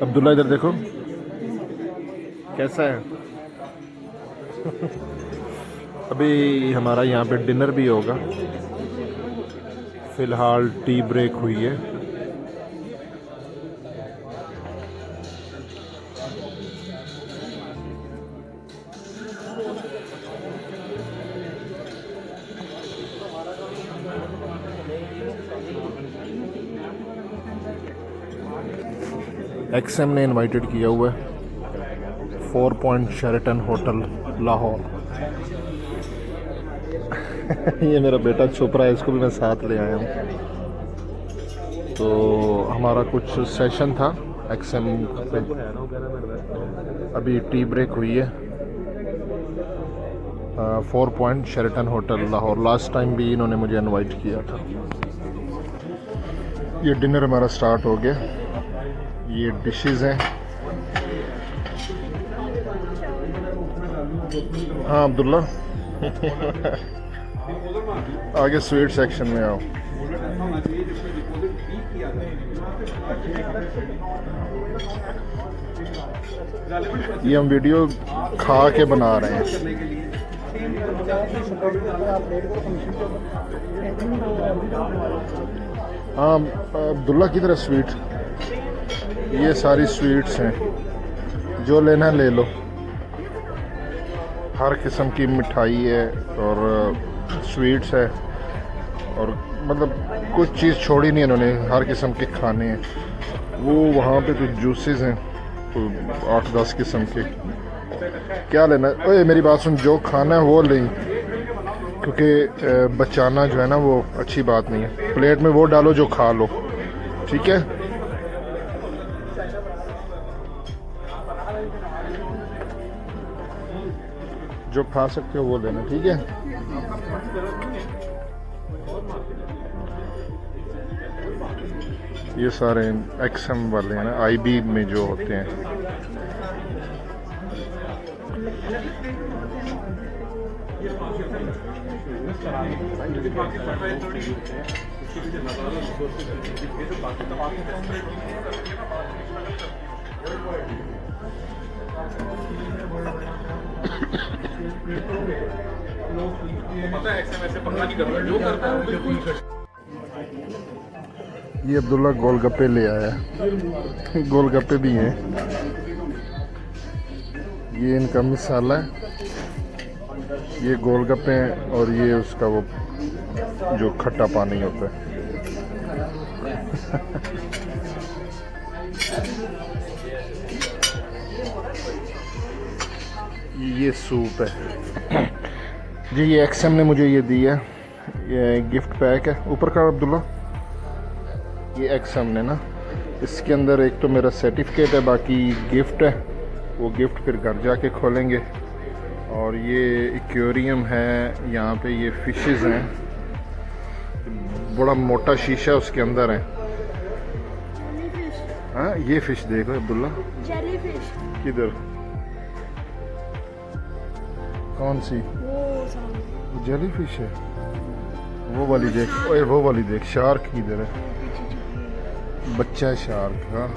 अब्दुल्ला इधर देखो कैसा है। अभी हमारा यहाँ पे डिनर भी होगा। फ़िलहाल टी ब्रेक हुई है। एक्सएम ने इनवाइटेड किया हुआ है 4 पॉइंट शेरेटन होटल लाहौर। ये मेरा बेटा छुप रहा है, इसको भी मैं साथ ले आया हूँ। तो हमारा कुछ सेशन था एक्सएम पे, अभी टी ब्रेक हुई है। 4 point Sheraton hotel Lahore. Last time भी इन्होंने मुझे इनवाइट किया था। ये डिनर हमारा स्टार्ट हो गया। ये डिशेस हैं। हाँ अब्दुल्ला आगे स्वीट सेक्शन में आओ। ये हम वीडियो खा के बना रहे हैं। हाँ अब्दुल्ला की तरह स्वीट, ये सारी स्वीट्स हैं, जो लेना ले लो। हर किस्म की मिठाई है और स्वीट्स है, और मतलब कुछ चीज़ छोड़ी नहीं इन्होंने, हर किस्म के खाने हैं। वो वहाँ पे तो जूसेस हैं 8-10 किस्म के। क्या लेना? ओए मेरी बात सुन, जो खाना है वो लें, क्योंकि बचाना जो है ना वो अच्छी बात नहीं है। प्लेट में वो डालो जो खा लो, ठीक है? जो खा सकते हो वो लेना, ठीक है? ये सारे एक्सएम वाले हैं ना, आईबी में जो होते हैं। ये अब्दुल्ला गोलगप्पे ले आया। गोलगप्पे भी हैं। ये इनका मसाला है, ये गोलगप्पे हैं, और ये उसका वो जो खट्टा पानी होता है। ये सूप है जी। ये एक्सएम ने मुझे ये दिया, ये गिफ्ट पैक है। ऊपर का अब्दुल्ला, ये एक्सएम ने ना, इसके अंदर एक तो मेरा सर्टिफिकेट है, बाकी गिफ्ट है। वो गिफ्ट फिर घर जाके खोलेंगे। और ये एक्वेरियम है, यहाँ पे ये फिशेस हैं, बड़ा मोटा शीशा उसके अंदर है। हाँ ये फिश देखो अब्दुल्ला, जेली फिश। किधर? कौन सी? वो जेली फिश है। वो वाली देख, ओए वो वाली देख, शार्क किधर है? बच्चा है शार्क। हाँ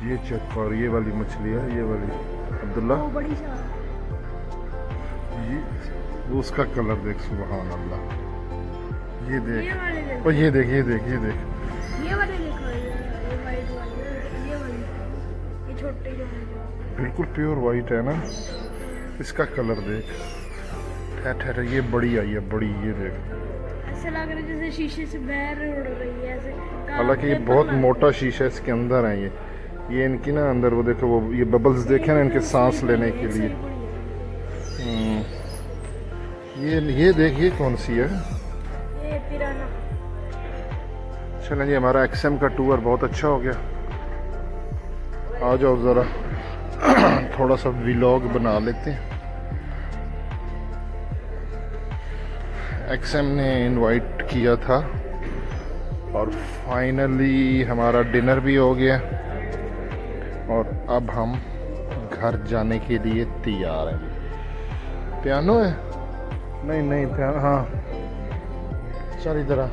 ये चेक कर, ये वाली मछली है, ये वाली अब्दुल्ला। ये वो उसका कलर देख, सुभान अल्लाह। ये देख, और ये देख, ये देख, ये देख, ये वाले देखो, ये वाइट वाले, ये वाले, ये छोटे जो हैं, बिल्कुल प्योर वाइट है ना। इसका कलर देख, ठहर, ये बड़ी आई है, बड़ी, ये देख। ऐसा लग रहा है जैसे शीशे से बाहर उड़ रही है ऐसे। हालांकि ये बहुत मोटा शीशा है, इसके अंदर है ये इनकी ना अंदर वो देखो, वो ये बबल्स देखे ना, इनके सांस लेने के लिए। ये देख, ये कौन सी है? ये पिराना। चलें जी, हमारा एक्सएम का टूर बहुत अच्छा हो गया। आ जाओ ज़रा थोड़ा सा व्लॉग बना लेते हैं। एक्सएम ने इनवाइट किया था और फाइनली हमारा डिनर भी हो गया, और अब हम घर जाने के लिए तैयार हैं। पियानो है? नहीं पियानो। हाँ चल इधर आ।